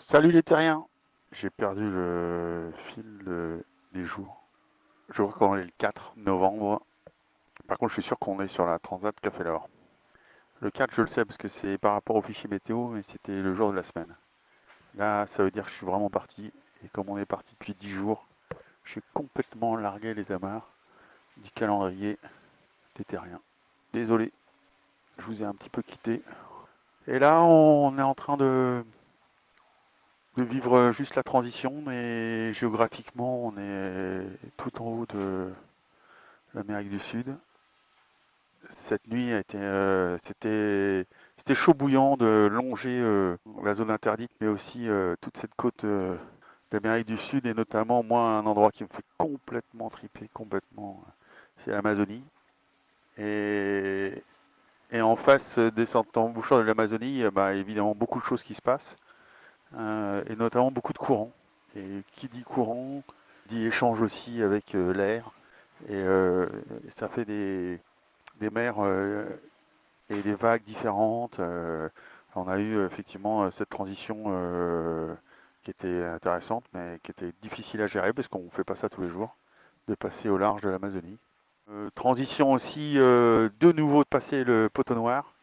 Salut les terriens! J'ai perdu le fil des jours. Je crois qu'on est le 4 novembre. Par contre, je suis sûr qu'on est sur la Transat Café L'Or. Le 4, je le sais parce que c'est par rapport au fichier météo, mais c'était le jour de la semaine. Là, ça veut dire que je suis vraiment parti. Et comme on est parti depuis 10 jours, je suis complètement largué les amarres du calendrier des terriens. Désolé, je vous ai un petit peu quitté. Et là, on est en train de vivre juste la transition, mais géographiquement, on est tout en haut de l'Amérique du Sud. Cette nuit c'était chaud bouillant de longer la zone interdite, mais aussi toute cette côte d'Amérique du Sud, et notamment moi un endroit qui me fait complètement triper, complètement, c'est l'Amazonie. Et, et en face des centres embouchures de l'Amazonie, bah, évidemment beaucoup de choses qui se passent. Et notamment beaucoup de courants. Et qui dit courant dit échange aussi avec l'air. Et ça fait des mers et des vagues différentes. On a eu effectivement cette transition qui était intéressante, mais qui était difficile à gérer parce qu'on ne fait pas ça tous les jours, de passer au large de l'Amazonie. Transition aussi de nouveau de passer le poteau noir.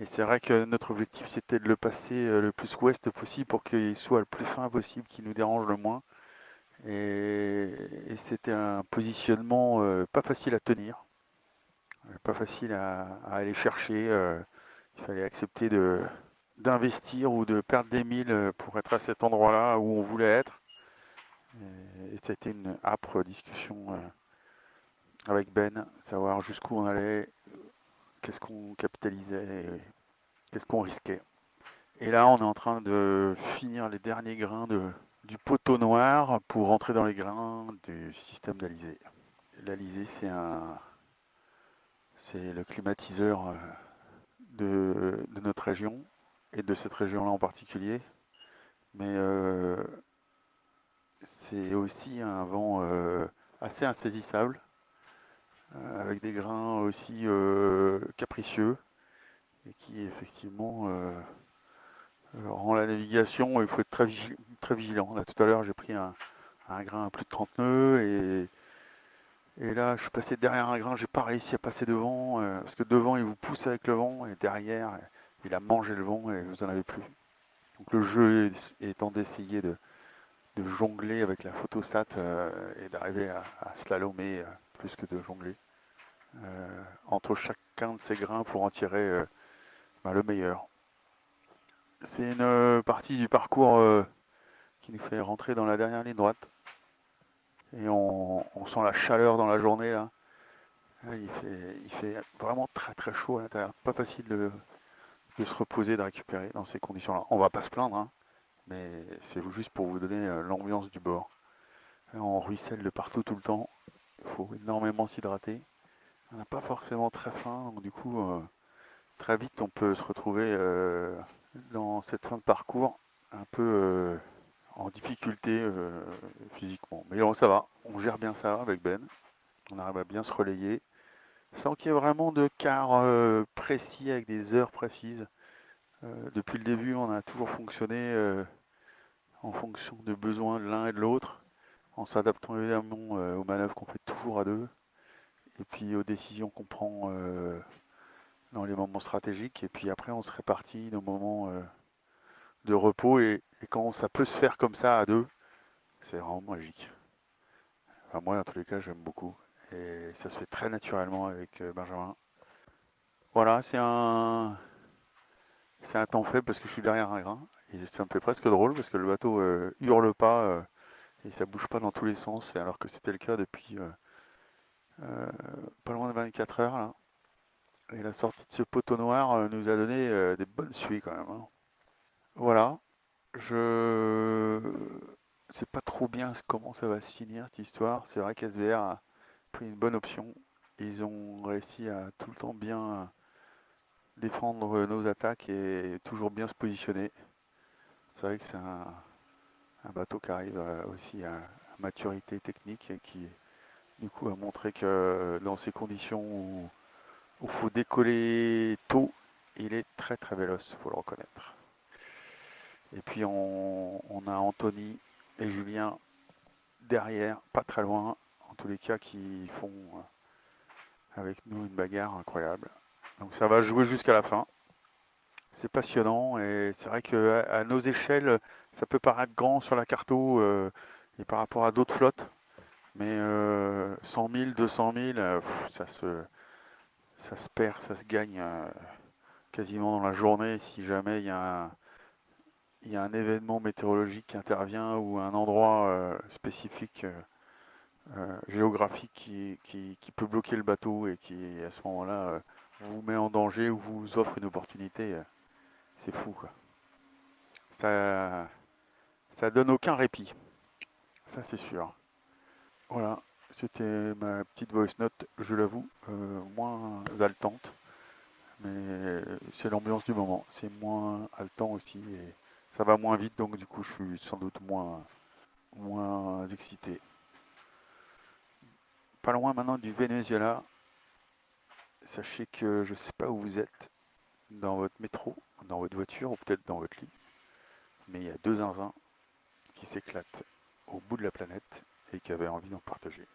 Et c'est vrai que notre objectif, c'était de le passer le plus ouest possible pour qu'il soit le plus fin possible, qu'il nous dérange le moins. Et c'était un positionnement pas facile à tenir, pas facile à aller chercher. Il fallait accepter d'investir ou de perdre des milles pour être à cet endroit-là où on voulait être. Et c'était une âpre discussion avec Ben, savoir jusqu'où on allait, qu'est-ce qu'on capitalisait, et qu'est-ce qu'on risquait. Et là, on est en train de finir les derniers grains du poteau noir pour rentrer dans les grains du système d'Alizé. L'Alizé, c'est le climatiseur de notre région et de cette région-là en particulier. Mais c'est aussi un vent assez insaisissable, avec des grains aussi capricieux et qui effectivement rend la navigation, il faut être très vigilant. Là, tout à l'heure, j'ai pris un grain à plus de 30 nœuds et là, je suis passé derrière un grain, j'ai pas réussi à passer devant parce que devant, il vous pousse avec le vent et derrière, il a mangé le vent et vous en avez plus. Donc le jeu étant d'essayer de jongler avec la photosat et d'arriver à slalomer plus que de jongler entre chacun de ces grains pour en tirer bah, le meilleur. C'est une partie du parcours qui nous fait rentrer dans la dernière ligne droite. Et on sent la chaleur dans la journée là. Là, il fait vraiment très très chaud à l'intérieur. Pas facile de se reposer, de récupérer dans ces conditions-là. On va pas se plaindre, hein, mais c'est juste pour vous donner l'ambiance du bord. Là, on ruisselle de partout tout le temps. Il faut énormément s'hydrater. On n'a pas forcément très faim, donc du coup, très vite, on peut se retrouver dans cette fin de parcours un peu en difficulté physiquement. Mais bon, ça va, on gère bien ça avec Ben. On arrive à bien se relayer sans qu'il y ait vraiment de quart précis avec des heures précises. Depuis le début, on a toujours fonctionné en fonction des besoins de l'un et de l'autre, en s'adaptant évidemment aux manœuvres qu'on fait toujours à deux, et puis aux décisions qu'on prend dans les moments stratégiques. Et puis après, on se répartit nos moments de repos. Et quand ça peut se faire comme ça à deux, c'est vraiment magique. Enfin, moi, dans tous les cas, j'aime beaucoup. Et ça se fait très naturellement avec Benjamin. Voilà, c'est un temps fait parce que je suis derrière un grain. Et ça me fait presque drôle parce que le bateau hurle pas et ça bouge pas dans tous les sens, alors que c'était le cas depuis euh, pas loin de 24 heures là. Et la sortie de ce poteau noir nous a donné des bonnes suies quand même, hein. Voilà, je sais pas trop bien comment ça va se finir cette histoire. C'est vrai qu'SVR a pris une bonne option. Ils ont réussi à tout le temps bien défendre nos attaques et toujours bien se positionner. C'est vrai que c'est un bateau qui arrive aussi à maturité technique et qui du coup a montré que dans ces conditions où il faut décoller tôt, il est très très véloce, il faut le reconnaître. Et puis on a Anthony et Julien derrière, pas très loin, en tous les cas, qui font avec nous une bagarre incroyable. Donc ça va jouer jusqu'à la fin. C'est passionnant et c'est vrai que à nos échelles, ça peut paraître grand sur la carto et par rapport à d'autres flottes, mais 100 000, 200 000, ça se perd, ça se gagne quasiment dans la journée si jamais il y a un événement météorologique qui intervient ou un endroit spécifique géographique qui peut bloquer le bateau et qui à ce moment-là vous met en danger ou vous offre une opportunité. C'est fou quoi. Ça, ça donne aucun répit, ça c'est sûr. Voilà, c'était ma petite voice note, je l'avoue, moins haletante, mais c'est l'ambiance du moment. C'est moins haletant aussi et ça va moins vite, donc du coup je suis sans doute moins excité. Pas loin maintenant du Venezuela. Sachez que je ne sais pas où vous êtes dans votre métro, dans votre voiture ou peut-être dans votre lit, mais il y a deux zinzins qui s'éclatent au bout de la planète et qui avaient envie d'en partager.